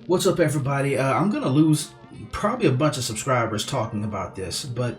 What's up, everybody? I'm gonna lose probably a bunch of subscribers talking about this, but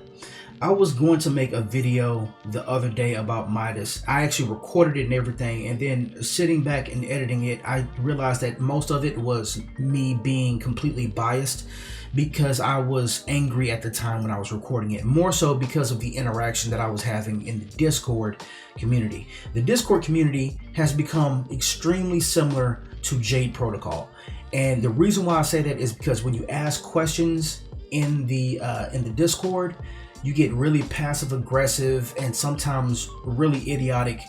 I was going to make a video the other day about Midas. I actually recorded it and everything, and then sitting back and editing it, I realized that most of it was me being completely biased because I was angry at the time when I was recording it, more so because of the interaction that I was having in the Discord community. The Discord community has become extremely similar to Jade Protocol. And the reason why I say that is because when you ask questions in the Discord, you get really passive aggressive and sometimes really idiotic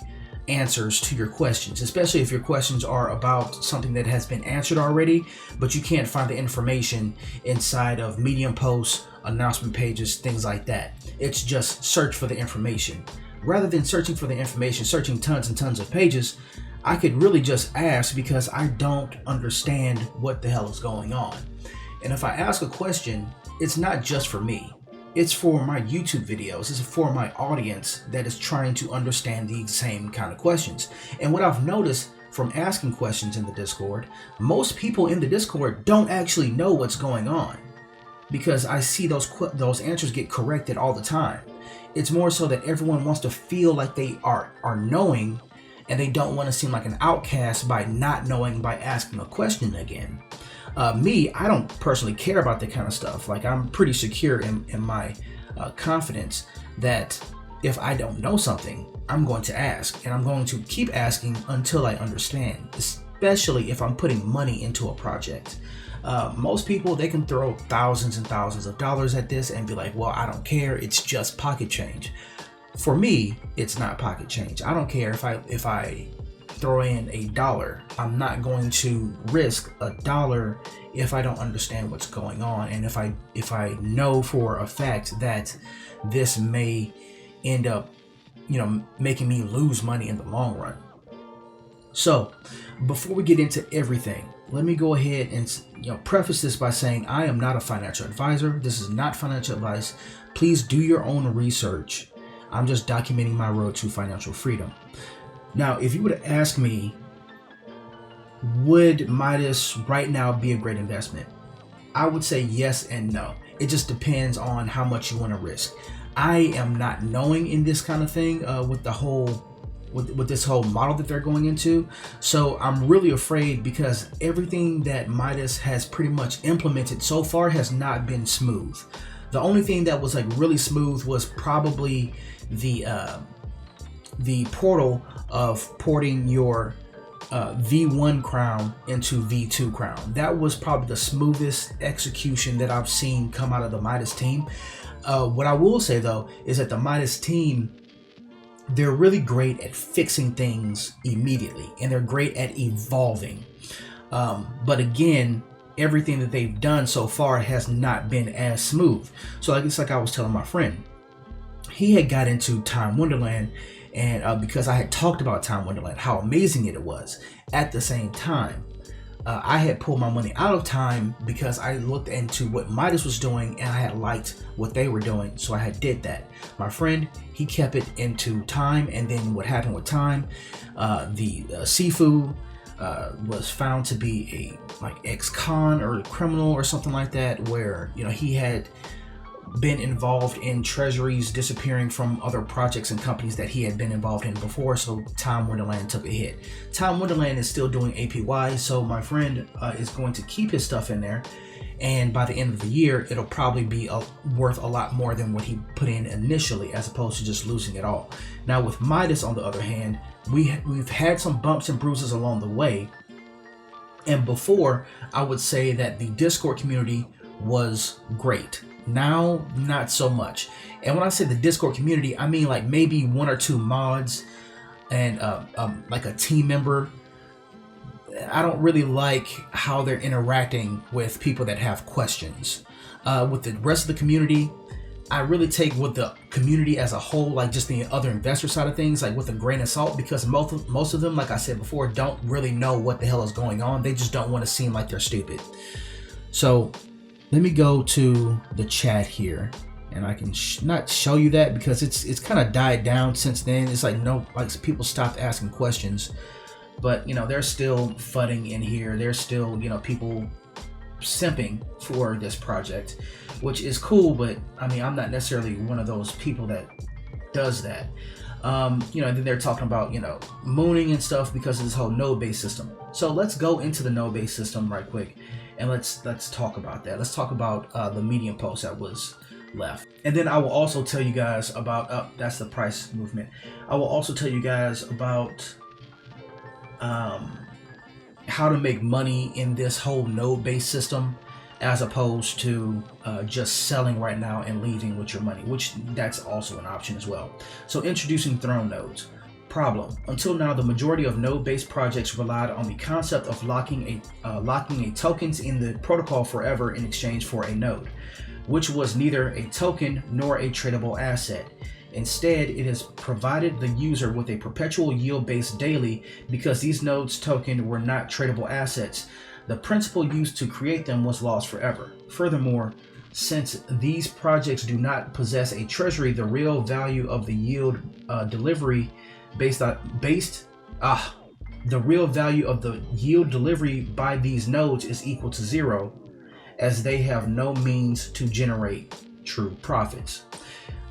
answers to your questions, especially if your questions are about something that has been answered already, but you can't find the information inside of Medium posts, announcement pages, things like that. It's just search for the information. Rather than searching for the information, searching tons and tons of pages, I could really just ask because I don't understand what the hell is going on. And if I ask a question, it's not just for me. It's for my YouTube videos. It's for my audience that is trying to understand the same kind of questions. And what I've noticed from asking questions in the Discord, most people in the Discord don't actually know what's going on, because I see those answers get corrected all the time. It's more so that everyone wants to feel like they are knowing, and they don't want to seem like an outcast by not knowing, by asking a question again. Me, I don't personally care about that kind of stuff. Like, I'm pretty secure in my confidence that if I don't know something, I'm going to ask, and I'm going to keep asking until I understand, especially if I'm putting money into a project. Most people, they can throw thousands and thousands of dollars at this and be like, well, I don't care, it's just pocket change. For me, it's not pocket change. I don't care if I throw in $1. I'm not going to risk $1 if I don't understand what's going on, and if I know for a fact that this may end up, making me lose money in the long run. So, before we get into everything, let me go ahead and preface this by saying I am not a financial advisor. This is not financial advice. Please do your own research. I'm just documenting my road to financial freedom. Now, if you were to ask me, would Midas right now be a great investment? I would say yes and no. It just depends on how much you want to risk. I am not knowing in this kind of thing with this whole model that they're going into. So I'm really afraid, because everything that Midas has pretty much implemented so far has not been smooth. The only thing that was really smooth was probably the portal of porting your V1 crown into V2 crown. That was probably the smoothest execution that I've seen come out of the Midas team. What I will say though is that the Midas team, they're really great at fixing things immediately, and they're great at evolving. But again, everything that they've done so far has not been as smooth. So it's like I was telling my friend, he had got into Time Wonderland, and because I had talked about Time Wonderland, how amazing it was. At the same time, I had pulled my money out of Time because I looked into what Midas was doing, and I had liked what they were doing, so I had did that. My friend, he kept it into Time, and then what happened with Time, the Sifu was found to be a ex-con or a criminal or something like that, where he had been involved in treasuries disappearing from other projects and companies that he had been involved in before, so Time Wonderland took a hit. Time Wonderland is still doing APY, so my friend is going to keep his stuff in there, and by the end of the year, it'll probably be worth a lot more than what he put in initially, as opposed to just losing it all. Now with Midas, on the other hand, we've had some bumps and bruises along the way, and before, I would say that the Discord community was great. Now, not so much. And when I say the Discord community, I mean like maybe 1 or 2 mods and like a team member. I don't really like how they're interacting with people that have questions. With the rest of the community, I really take with the community as a whole, like just the other investor side of things, like with a grain of salt, because most of them, like I said before, don't really know what the hell is going on. They just don't want to seem like they're stupid. So let me go to the chat here, and I can not show you that because it's kind of died down since then. It's like people stopped asking questions, but they're still fudding in here. There's still people simping for this project, which is cool, but I mean, I'm not necessarily one of those people that does that. You know, and then they're talking about, you know, mooning and stuff because of this whole node-based system. So let's go into the node-based system right quick, and let's talk about that. Let's talk about the Medium post that was left, and then I will also tell you guys about that's the price movement. I will also tell you guys about how to make money in this whole node-based system, as opposed to just selling right now and leaving with your money, which that's also an option as well. So introducing throne nodes. Problem: until now, the majority of node-based projects relied on the concept of locking a tokens in the protocol forever in exchange for a node, which was neither a token nor a tradable asset. Instead, it has provided the user with a perpetual yield-based daily because these nodes token were not tradable assets. The principle used to create them was lost forever. Furthermore, since these projects do not possess a treasury, the real value of the yield delivery the real value of the yield delivery by these nodes is equal to zero, as they have no means to generate true profits.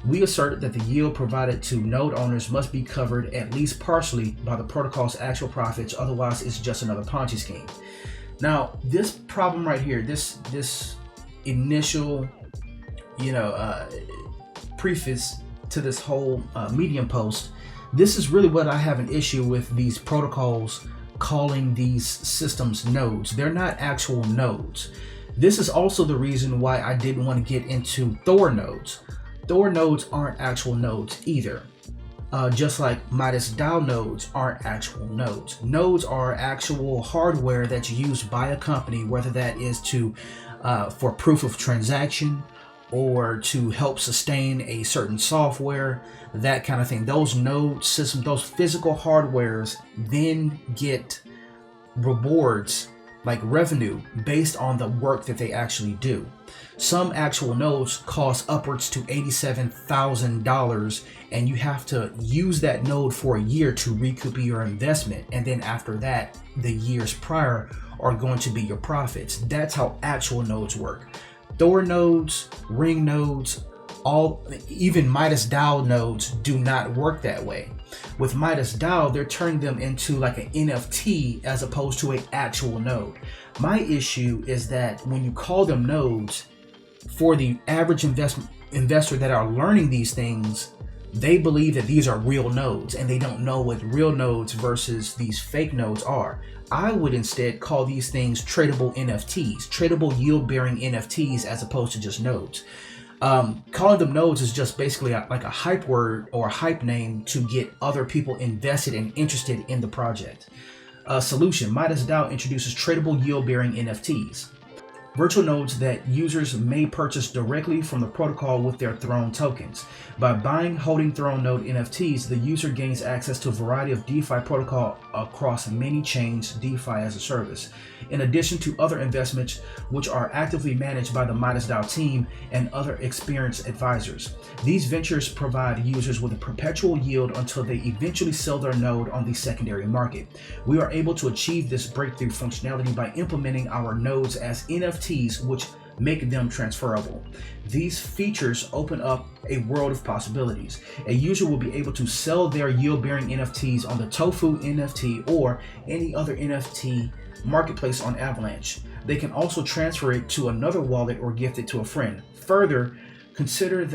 We assert that the yield provided to node owners must be covered at least partially by the protocol's actual profits, otherwise it's just another Ponzi scheme. Now, this problem right here, this initial, preface to this whole Medium post, this is really what I have an issue with these protocols calling these systems nodes. They're not actual nodes. This is also the reason why I didn't want to get into Thor nodes. Thor nodes aren't actual nodes either. Just like Midas DAO nodes aren't actual nodes. Nodes are actual hardware that's used by a company, whether that is for proof of transaction or to help sustain a certain software, that kind of thing. Those node systems, those physical hardwares then get rewards like revenue based on the work that they actually do. Some actual nodes cost upwards to $87,000, and you have to use that node for a year to recoup your investment, and then after that, the years prior are going to be your profits. That's how actual nodes work. Thor nodes, ring nodes, even Midas DAO nodes do not work that way. With Midas DAO, they're turning them into like an NFT as opposed to an actual node. My issue is that when you call them nodes, for the average investor that are learning these things, they believe that these are real nodes and they don't know what real nodes versus these fake nodes are. I would instead call these things tradable NFTs, tradable yield-bearing NFTs, as opposed to just nodes. Calling them nodes is just basically like a hype word or a hype name to get other people invested and interested in the project. Solution: Midas DAO introduces tradable yield-bearing NFTs. Virtual nodes that users may purchase directly from the protocol with their Throne tokens. By buying holding Throne node NFTs, the user gains access to a variety of DeFi protocol across many chains, DeFi as a service, in addition to other investments which are actively managed by the Midas DAO team and other experienced advisors. These ventures provide users with a perpetual yield until they eventually sell their node on the secondary market. We are able to achieve this breakthrough functionality by implementing our nodes as NFTs, which make them transferable. These features open up a world of possibilities. A user will be able to sell their yield-bearing NFTs on the Tofu NFT or any other NFT marketplace on Avalanche. They can also transfer it to another wallet or gift it to a friend. Further, consider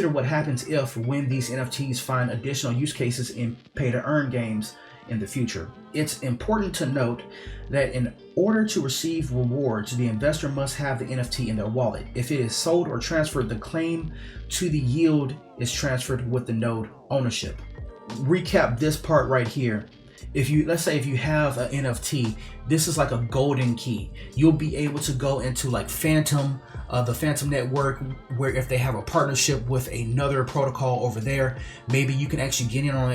what happens when these NFTs find additional use cases in pay-to-earn games in the future. It's important to note that in order to receive rewards, the investor must have the NFT in their wallet. If it is sold or transferred, the claim to the yield is transferred with the node ownership. Recap this part right here. Let's say if you have an NFT, this is like a golden key. You'll be able to go into like Phantom, the Phantom network, where if they have a partnership with another protocol over there, maybe you can actually get in on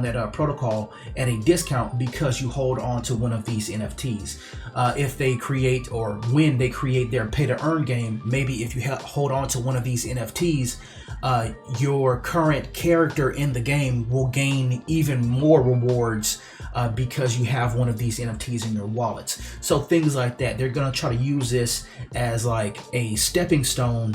that protocol at a discount because you hold on to one of these NFTs. If they create or when they create their pay-to-earn game, maybe if you hold on to one of these NFTs, your current character in the game will gain even more rewards because you have one of these NFTs in your wallets. So things like that, they're going to try to use this as like a stepping stone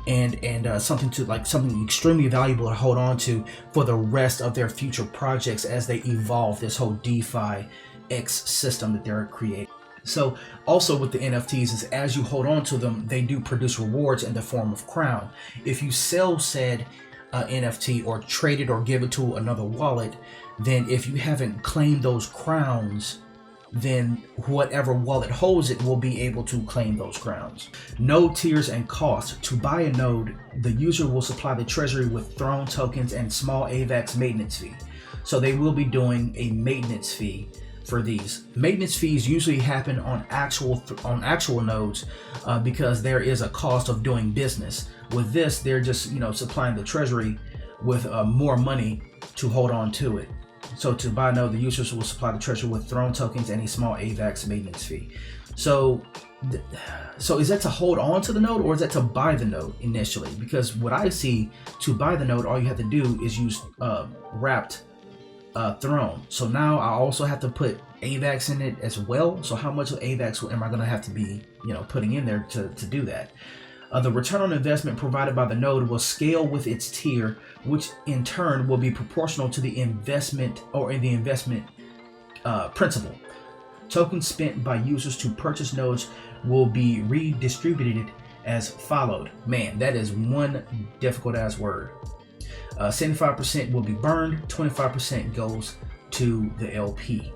and something extremely valuable to hold on to for the rest of their future projects as they evolve this whole DeFi X system that they're creating. So also with the NFTs is as you hold on to them, they do produce rewards in the form of crown. If you sell said NFT or trade it or give it to another wallet, then if you haven't claimed those crowns, then whatever wallet holds it will be able to claim those crowns. Node tiers and cost. To buy a node, the user will supply the treasury with Throne tokens and small AVAX maintenance fee. So they will be doing a maintenance fee for these. Maintenance fees usually happen on actual nodes because there is a cost of doing business. With this, they're just supplying the treasury with more money to hold on to it. So to buy a node, the users will supply the treasury with Throne tokens and a small AVAX maintenance fee. So is that to hold on to the node or is that to buy the node initially? Because what I see, to buy the node, all you have to do is use wrapped Throne. So now I also have to put AVAX in it as well. So how much of AVAX am I going to have to be putting in there to do that? The return on investment provided by the node will scale with its tier, which in turn will be proportional to the investment principal. Tokens spent by users to purchase nodes will be redistributed as followed. Man, that is one difficult ass word. 75% will be burned, 25% goes to the LP.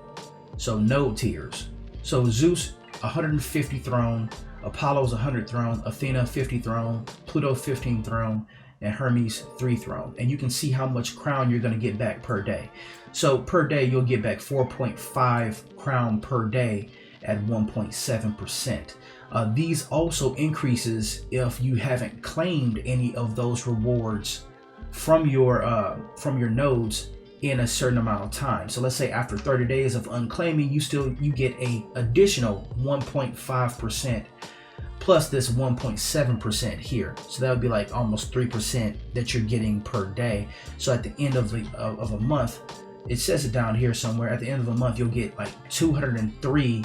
So node tiers. So Zeus 150 Throne, Apollo's 100 Throne, Athena 50 Throne, Pluto 15 Throne, and Hermes 3 Throne. And you can see how much crown you're going to get back per day. So per day you'll get back 4.5 crown per day at 1.7%. These also increases if you haven't claimed any of those rewards from your nodes in a certain amount of time. So let's say after 30 days of unclaiming, you get a additional 1.5% plus this 1.7% here. So that would be like almost 3% that you're getting per day. So at the end of a month, it says it down here somewhere, at the end of a month you'll get like 203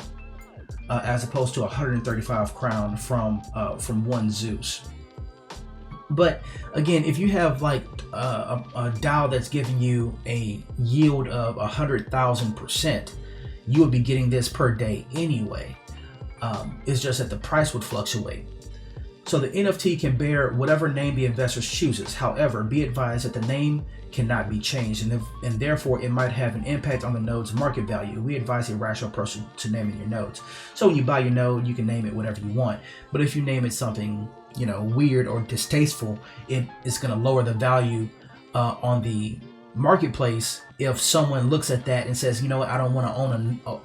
as opposed to 135 crown from one Zeus. But again, if you have like a DAO that's giving you a yield of 100,000%, you would be getting this per day anyway. It's just that the price would fluctuate. So the NFT can bear whatever name the investor chooses. However, be advised that the name cannot be changed, and therefore it might have an impact on the node's market value. We advise a rational person to naming your nodes. So when you buy your node, you can name it whatever you want. But if you name it something weird or distasteful, it is going to lower the value on the marketplace. If someone looks at that and says, I don't want to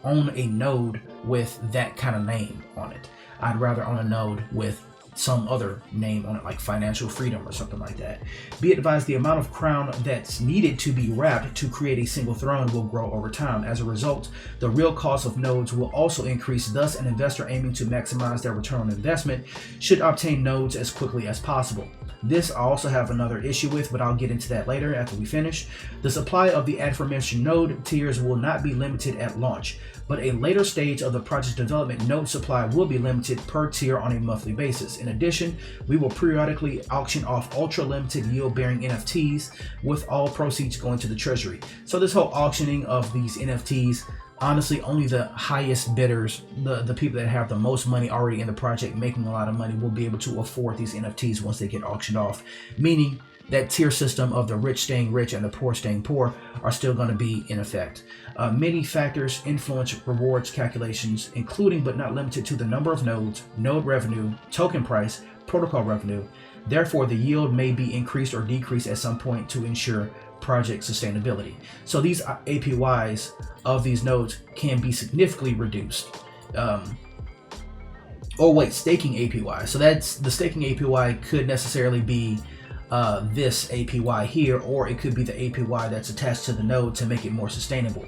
own a node with that kind of name on it. I'd rather own a node with some other name on it, like financial freedom or something like that. Be advised, the amount of crown that's needed to be wrapped to create a single throne will grow over time. As a result, the real cost of nodes will also increase. Thus, an investor aiming to maximize their return on investment should obtain nodes as quickly as possible. This I also have another issue with, but I'll get into that later after we finish. The supply of the aforementioned node tiers will not be limited at launch, but a later stage of the project's development, node supply will be limited per tier on a monthly basis. In addition, we will periodically auction off ultra-limited yield-bearing NFTs, with all proceeds going to the treasury. So this whole auctioning of these NFTs, honestly, only the highest bidders, the people that have the most money already in the project, making a lot of money, will be able to afford these NFTs once they get auctioned off, meaning that tier system of the rich staying rich and the poor staying poor are still going to be in effect. Many factors influence rewards calculations, including but not limited to the number of nodes, node revenue, token price, protocol revenue. Therefore, the yield may be increased or decreased at some point to ensure project sustainability. So these APYs of these nodes can be significantly reduced. Staking APY. So that's the staking APY could necessarily be this APY here, or it could be the APY that's attached to the node to make it more sustainable.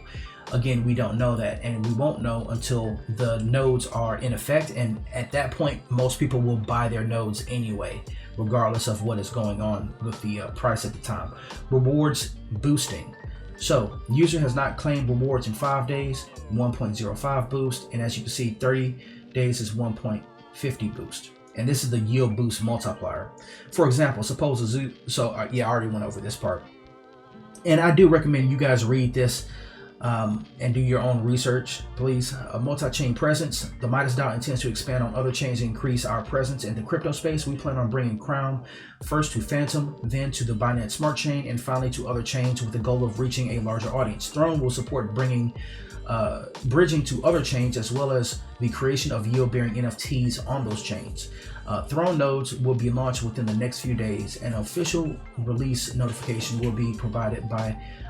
Again, we don't know that, and we won't know until the nodes are in effect, and at that point most people will buy their nodes anyway, regardless of what is going on with the price at the time. Rewards boosting. So user has not claimed rewards in 5 days, 1.05 boost, and as you can see, 30 days is 1.50 boost. And this is the yield boost multiplier. For example, suppose I already went over this part. And I do recommend you guys read this and do your own research, please. A multi-chain presence. The Midas DAO intends to expand on other chains and increase our presence in the crypto space. We plan on bringing Crown first to Phantom, then to the Binance Smart Chain, and finally to other chains with the goal of reaching a larger audience. Throne will support bringing bridging to other chains, as well as the creation of yield-bearing NFTs on those chains. Throne nodes will be launched within the next few days. An official release notification will be provided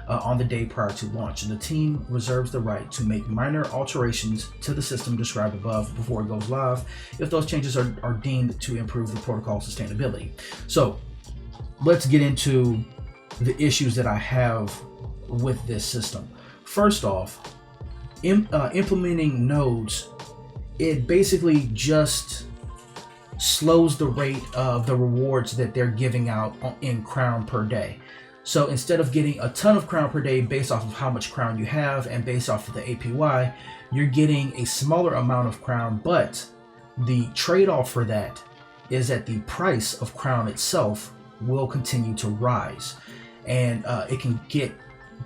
on the day prior to launch. The team reserves the right to make minor alterations to the system described above before it goes live, if those changes are deemed to improve the protocol sustainability. So let's get into the issues that I have with this system. First off, implementing nodes, it basically just slows the rate of the rewards that they're giving out in Crown per day. So instead of getting a ton of Crown per day based off of how much Crown you have and based off of the APY, you're getting a smaller amount of Crown, but the trade-off for that is that the price of Crown itself will continue to rise. And it can get,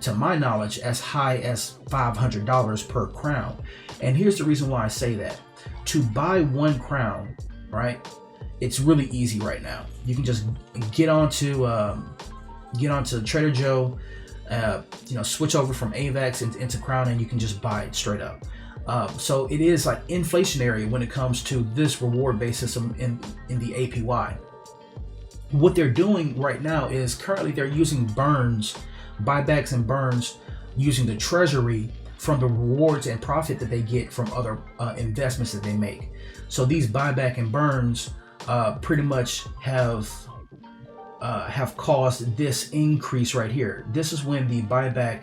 to my knowledge, as high as $500 per Crown. And here's the reason why I say that. To buy 1 Crown, right, it's really easy right now. You can just get onto Trader Joe, switch over from AVAX into Crown, and you can just buy it straight up. So it is like inflationary when it comes to this reward-based system in the APY. What they're doing right now is currently they're using burns, buybacks and burns, using the treasury from the rewards and profit that they get from other investments that they make. So these buyback and burns pretty much have caused this increase right here. This is when the buyback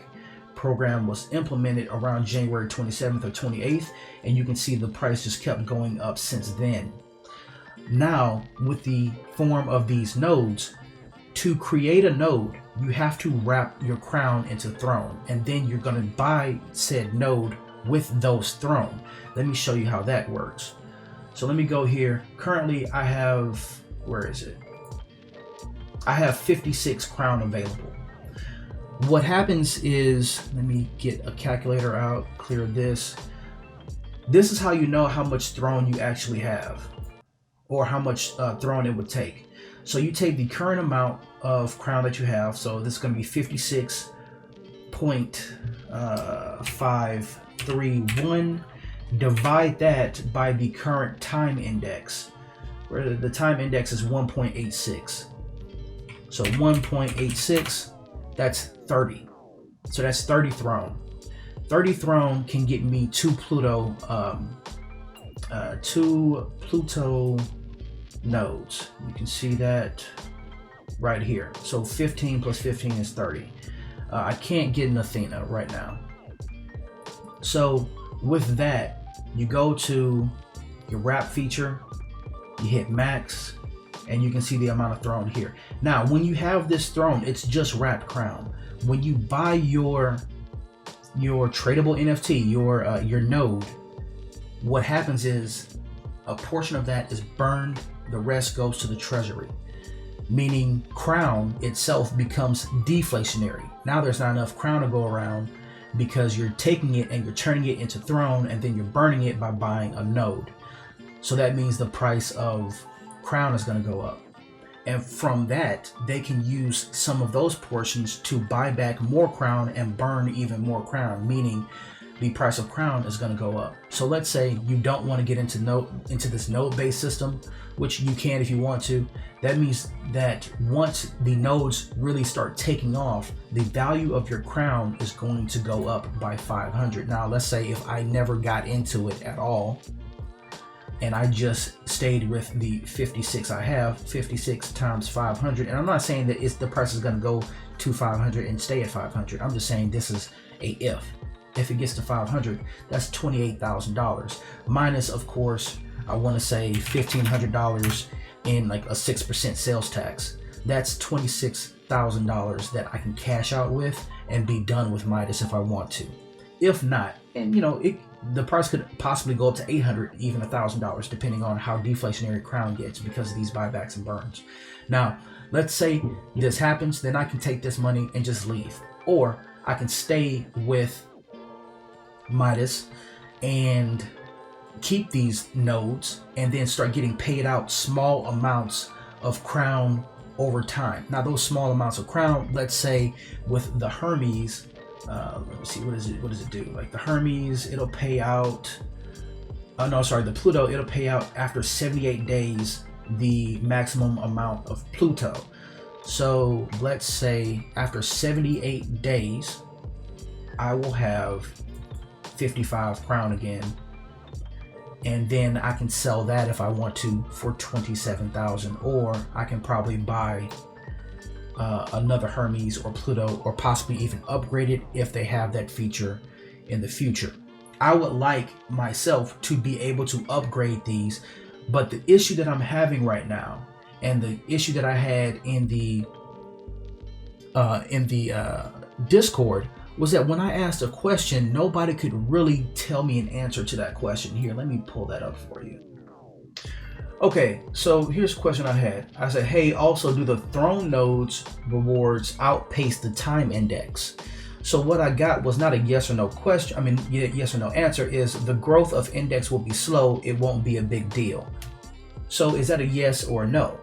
program was implemented around January 27th or 28th, and you can see the price just kept going up since then. Now, with the form of these nodes, to create a node, you have to wrap your Crown into Throne, and then you're going to buy said node with those Throne. Let me show you how that works. So let me go here. Currently I have, where is it? I have 56 Crown available. What happens is, let me get a calculator out, clear this. This is how you know how much Throne you actually have, or how much Throne it would take. So you take the current amount of Crown that you have. So this is going to be 56.531. Divide that by the current time index, where the time index is 1.86. So 1.86, that's 30. So that's 30 Throne. 30 Throne can get me 2 Pluto nodes. You can see that right here. So 15 plus 15 is 30. I can't get an Athena right now. So with that, you go to your wrap feature, you hit max, and you can see the amount of Throne here. Now, when you have this Throne, it's just wrapped Crown. When you buy your tradable NFT, your node, what happens is a portion of that is burned, the rest goes to the treasury, meaning Crown itself becomes deflationary. Now there's not enough Crown to go around because you're taking it and you're turning it into Throne, and then you're burning it by buying a node. So that means the price of Crown is going to go up. And from that, they can use some of those portions to buy back more Crown and burn even more Crown, meaning the price of Crown is going to go up. So let's say you don't want to get into this node-based system, which you can if you want to. That means that once the nodes really start taking off, the value of your Crown is going to go up by 500. Now, let's say if I never got into it at all, and I just stayed with the 56 I have, 56 times 500. And I'm not saying that the price is going to go to 500 and stay at 500. I'm just saying this is a if. If it gets to 500, that's $28,000. Minus, of course, I want to say $1,500 in like a 6% sales tax. That's $26,000 that I can cash out with, and be done with Midas if I want to. If not, and the price could possibly go up to $800, even $1,000, depending on how deflationary Crown gets because of these buybacks and burns. Now, let's say this happens, then I can take this money and just leave, or I can stay with Midas and keep these nodes and then start getting paid out small amounts of Crown over time. Now, those small amounts of Crown, let's say with the Hermes, let me see, what does it do? Like the Hermes, it'll pay out, the Pluto, it'll pay out after 78 days the maximum amount of Pluto. So let's say after 78 days, I will have 55 Crown again, and then I can sell that if I want to for 27,000, or I can probably buy another Hermes or Pluto, or possibly even upgrade it if they have that feature in the future. I would like myself to be able to upgrade these, but the issue that I'm having right now, and the issue that I had in the Discord, was that when I asked a question, nobody could really tell me an answer to that question. Here, let me pull that up for you. Okay, so here's a question I had. I said, hey, also do the Throne Nodes rewards outpace the time index? So what I got was not a yes or no question. Yes or no answer is the growth of index will be slow. It won't be a big deal. So is that a yes or a no?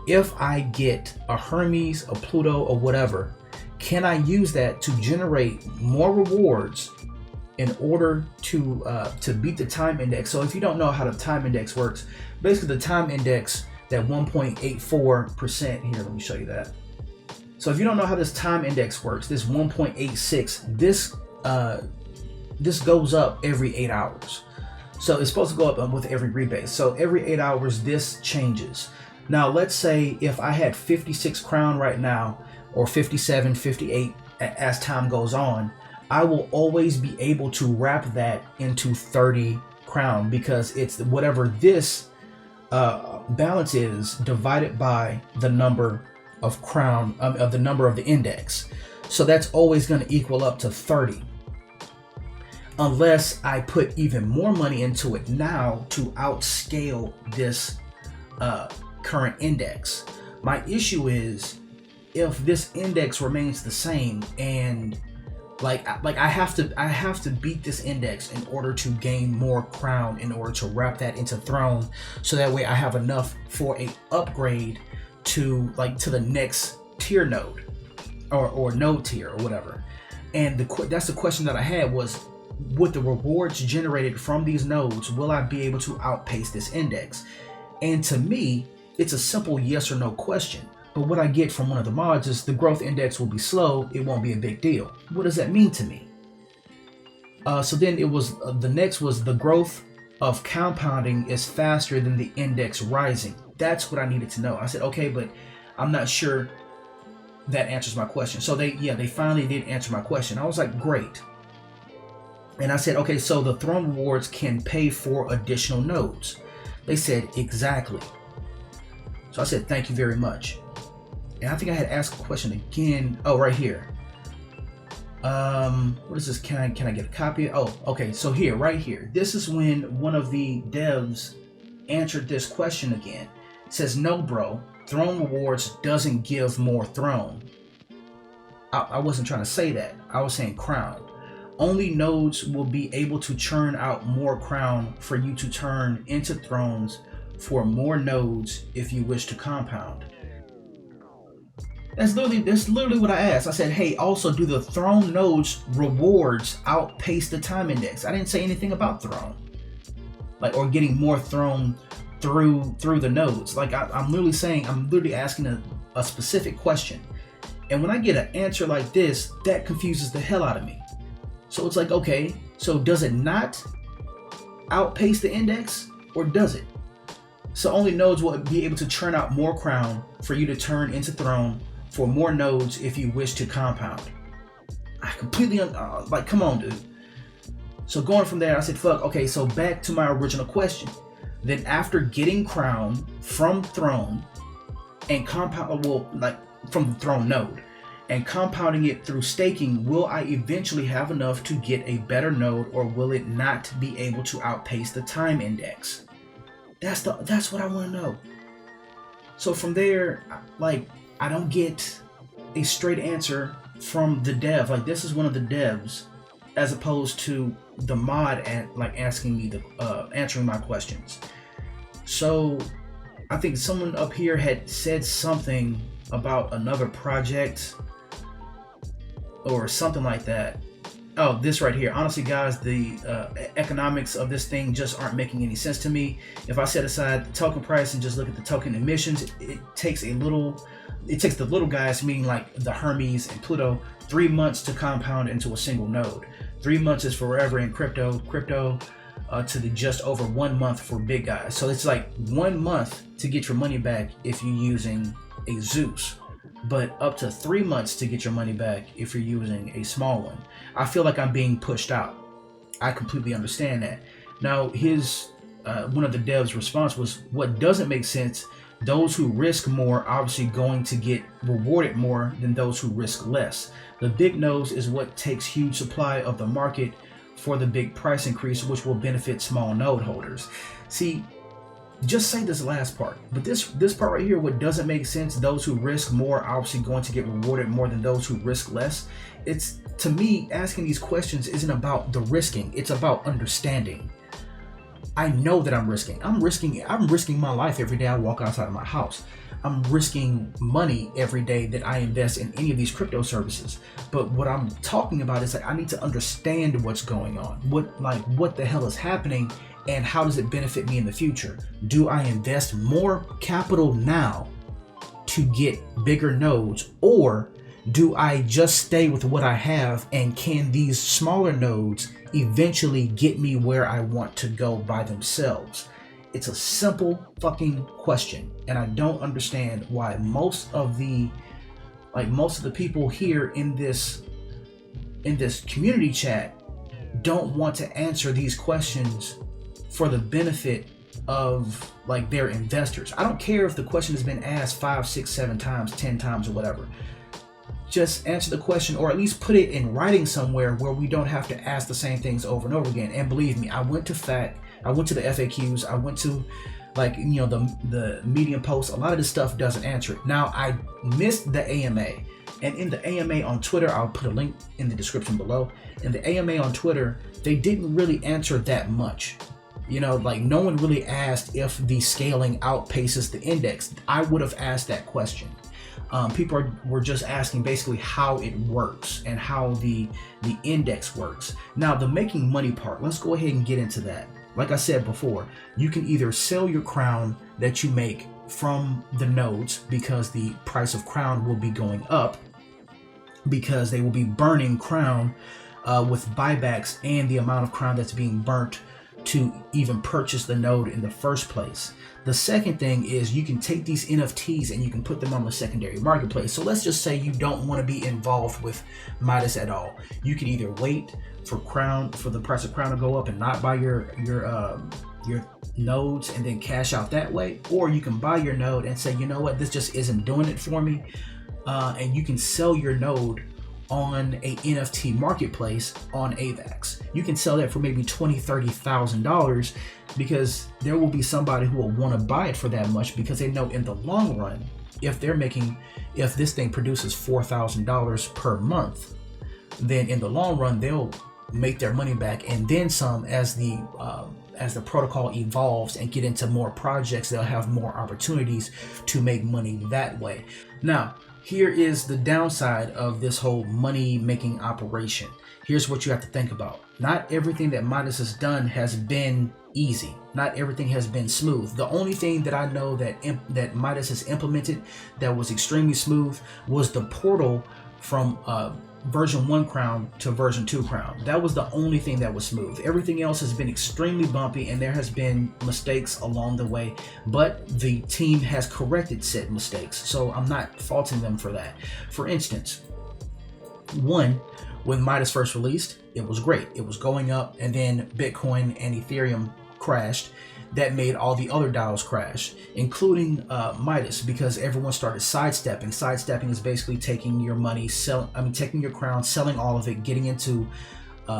If I get a Hermes, a Pluto, or whatever, can I use that to generate more rewards in order to beat the time index? So if you don't know how the time index works, basically the time index, that 1.84%, here, let me show you that. So if you don't know how this time index works, this 1.86, this goes up every 8 hours. So it's supposed to go up with every rebase. So every 8 hours, this changes. Now, let's say if I had 56 Crown right now, or 57, 58 as time goes on, I will always be able to wrap that into 30 Crown, because it's whatever this balance is divided by the number of Crown, of the number of the index. So that's always going to equal up to 30. Unless I put even more money into it now to outscale this current index. My issue is, if this index remains the same, and I have to beat this index in order to gain more Crown, in order to wrap that into Throne, so that way I have enough for a upgrade to the next tier node, or node tier, or whatever. And that's the question that I had was, with the rewards generated from these nodes, will I be able to outpace this index? And to me, it's a simple yes or no question. But what I get from one of the mods is the growth index will be slow, it won't be a big deal. What does that mean to me? So then it was, the next was the growth of compounding is faster than the index rising. That's what I needed to know. I said, okay, but I'm not sure that answers my question. So they finally did answer my question. I was like, great. And I said, okay, so the Throne rewards can pay for additional nodes. They said, exactly. So I said, thank you very much. And I think I had asked a question again. Oh, right here. What is this? Can I get a copy? Oh, okay. So here, right here. This is when one of the devs answered this question again. It says, no, bro. Throne rewards doesn't give more Throne. I wasn't trying to say that. I was saying Crown. Only nodes will be able to churn out more Crown for you to turn into Thrones for more nodes if you wish to compound. That's literally what I asked. I said, hey, also do the Throne nodes rewards outpace the time index? I didn't say anything about Throne, or getting more Throne through the nodes. I'm literally asking a specific question. And when I get an answer like this, that confuses the hell out of me. So it's like, okay, so does it not outpace the index, or does it? So only nodes will be able to churn out more Crown for you to turn into Throne for more nodes if you wish to compound. I completely, come on, dude. So going from there, I said, fuck, okay, so back to my original question. Then after getting Crown from Throne and compound, from the Throne node, and compounding it through staking, will I eventually have enough to get a better node, or will it not be able to outpace the time index? That's what I want to know. So from there, like, I don't get a straight answer from the dev. Like, this is one of the devs, as opposed to the mod and like asking me answering my questions. So I think someone up here had said something about another project or something like that. Oh, this right here. Honestly, guys, the economics of this thing just aren't making any sense to me. If I set aside the token price and just look at the token emissions, it takes the little guys, meaning like the Hermes and Pluto, 3 months to compound into a single node. 3 months is forever in crypto to the just over 1 month for big guys. So it's like 1 month to get your money back if you're using a Zeus, but up to 3 months to get your money back if you're using a small one. I feel like I'm being pushed out. I completely understand that. Now, his one of the devs' response was, what doesn't make sense, those who risk more obviously going to get rewarded more than those who risk less. The big nodes is what takes huge supply of the market for the big price increase, which will benefit small node holders. See, just say this last part, but this part right here, what doesn't make sense, those who risk more obviously going to get rewarded more than those who risk less. It's, to me, asking these questions isn't about the risking, it's about understanding. I know that I'm risking my life every day I walk outside of my house. I'm risking money every day that I invest in any of these crypto services. But what I'm talking about is like, I need to understand what's going on. What the hell is happening, and how does it benefit me in the future? Do I invest more capital now to get bigger nodes, or do I just stay with what I have, and can these smaller nodes eventually get me where I want to go by themselves? It's a simple fucking question, and I don't understand why most of the people here in this community chat don't want to answer these questions for the benefit of like their investors. I don't care if the question has been asked 5, 6, 7 times, 10 times, or whatever. Just answer the question, or at least put it in writing somewhere where we don't have to ask the same things over and over again. And believe me, I went to the FAQs, I went to the Medium posts. A lot of this stuff doesn't answer it. Now, I missed the AMA, and in the AMA on Twitter, I'll put a link in the description below. In the AMA on Twitter, they didn't really answer that much. No one really asked if the scaling outpaces the index. I would have asked that question. People were just asking basically how it works and how the index works. Now, the making money part, let's go ahead and get into that. Like I said before, you can either sell your crown that you make from the nodes, because the price of crown will be going up because they will be burning crown with buybacks and the amount of crown that's being burnt to even purchase the node in the first place. The second thing is you can take these NFTs and you can put them on the secondary marketplace. So let's just say you don't want to be involved with Midas at all. You can either wait for the price of crown to go up and not buy your nodes and then cash out that way, or you can buy your node and say, you know what, this just isn't doing it for me, and you can sell your node on a NFT marketplace on AVAX. You can sell that for maybe $20,000-$30,000, because there will be somebody who will want to buy it for that much, because they know in the long run, if this thing produces $4,000 per month, then in the long run they'll make their money back and then some. As the protocol evolves and get into more projects, they'll have more opportunities to make money that way. Now, here is the downside of this whole money making operation. Here's what you have to think about. Not everything that Midas has done has been easy. Not everything has been smooth. The only thing that I know that Midas has implemented that was extremely smooth was the portal from version 1 crown to version 2 crown. That was the only thing that was smooth. Everything else has been extremely bumpy, and there has been mistakes along the way, but the team has corrected said mistakes, so I'm not faulting them for that. For instance, when Midas first released, it was great. It was going up, and then Bitcoin and Ethereum crashed. that made all the other DAOs crash, including Midas, because everyone started sidestepping. Sidestepping is basically taking your money, taking your crown, selling all of it, getting into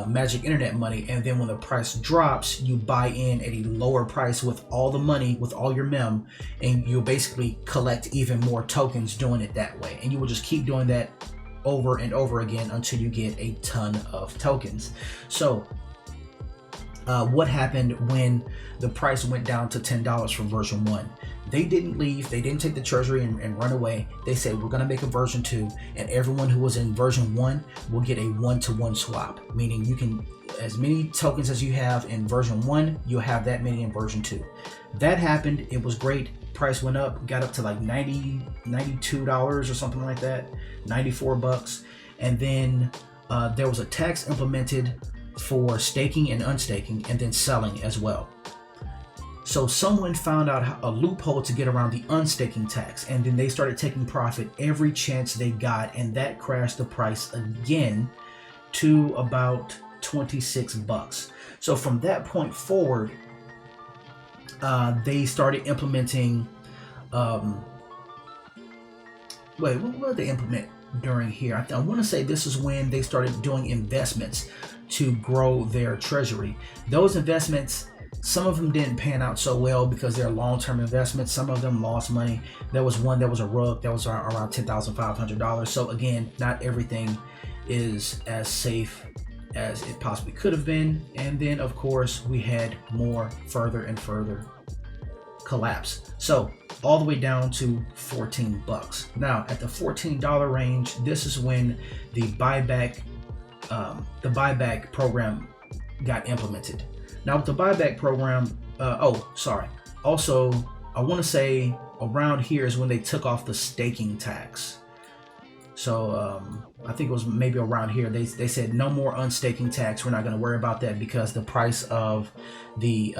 magic internet money, and then when the price drops, you buy in at a lower price with all the money, with all your mem, and you'll basically collect even more tokens doing it that way. And you will just keep doing that over and over again until you get a ton of tokens. So what happened when the price went down to $10 for version 1? They didn't leave, they didn't take the treasury and run away. They said, we're gonna make a version 2, and everyone who was in version 1 will get a 1-to-1 swap, meaning you can, as many tokens as you have in version 1, you'll have that many in version 2. That happened, it was great. Price went up, got up to like $92 or something like that, 94 bucks. And then there was a tax implemented for staking and unstaking, and then selling as well. So someone found out a loophole to get around the unstaking tax, and then they started taking profit every chance they got, and that crashed the price again to about 26 bucks. So from that point forward, they started implementing what did they implement during here? I want to say this is when they started doing investments to grow their treasury. Those investments, some of them didn't pan out so well because they're long-term investments. Some of them lost money. There was one that was a rug that was around $10,500. So again, not everything is as safe as it possibly could have been. And then of course we had more further and further collapse. So all the way down to 14 bucks. Now at the $14 range, this is when the buyback program got implemented. Now with the buyback program, also I want to say around here is when they took off the staking tax. So I think it was maybe around here they said no more unstaking tax. We're not going to worry about that because the price of the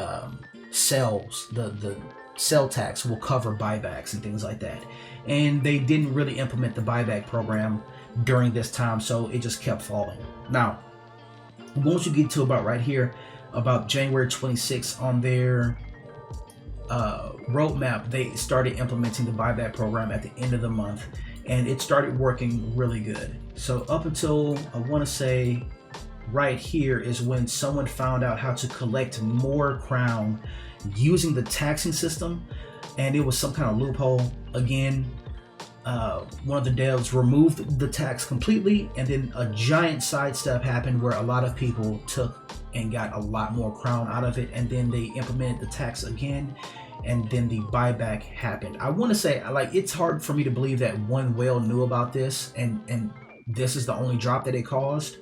cells, the cell tax will cover buybacks and things like that. And they didn't really implement the buyback program during this time, so it just kept falling. Now once you get to about right here, about January 26th on their roadmap, they started implementing the buyback program at the end of the month, and it started working really good. So up until I want to say right here is when someone found out how to collect more crown using the taxing system, and it was some kind of loophole. Again, one of the devs removed the tax completely, and then a giant sidestep happened where a lot of people took and got a lot more crown out of it, and then they implemented the tax again, and then the buyback happened. I want to say, like, it's hard for me to believe that one whale knew about this, and this is the only drop that it caused.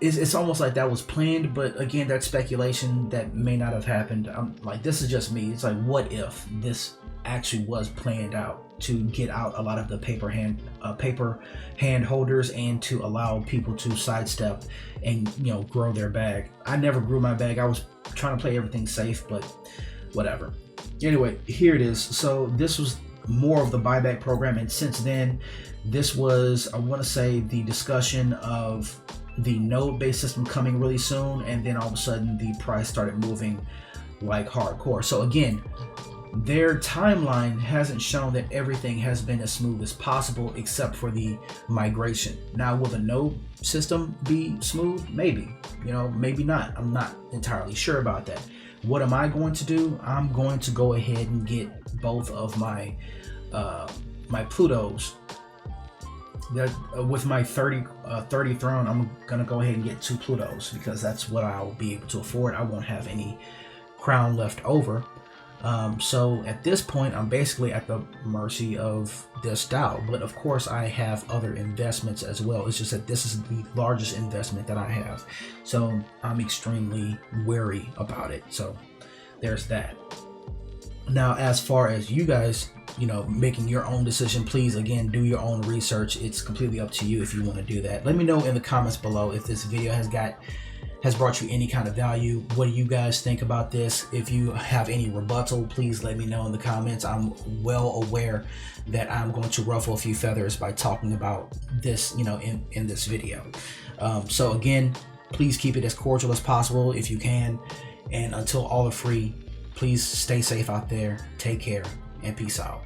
It's almost like that was planned, but again, that's speculation. That may not have happened. I'm like, this is just me. It's like, what if this actually was planned out to get out a lot of the paper hand holders and to allow people to sidestep and, you know, grow their bag. I never grew my bag. I was trying to play everything safe, but whatever. Anyway, here it is. So this was more of the buyback program, and since then, this was, I want to say, the discussion of the node-based system coming really soon, and then all of a sudden the price started moving like hardcore. So again, their timeline hasn't shown that everything has been as smooth as possible except for the migration. Now, will the node system be smooth? Maybe, you know, maybe not. I'm not entirely sure about that. What am I going to do? I'm going to go ahead and get both of my my Plutos. That with my 30 throne, I'm gonna go ahead and get 2 Plutos because that's what I'll be able to afford. I won't have any crown left over. So at this point, I'm basically at the mercy of this DAO. But of course, I have other investments as well. It's just that this is the largest investment that I have, so I'm extremely wary about it. So there's that. Now, as far as you guys, you know, making your own decision, please, again, do your own research. It's completely up to you if you want to do that. Let me know in the comments below if this video has brought you any kind of value. What do you guys think about this? If you have any rebuttal, please let me know in the comments. I'm well aware that I'm going to ruffle a few feathers by talking about this, you know, in this video. So again, please keep it as cordial as possible if you can. And until all are free, please stay safe out there, take care, and peace out.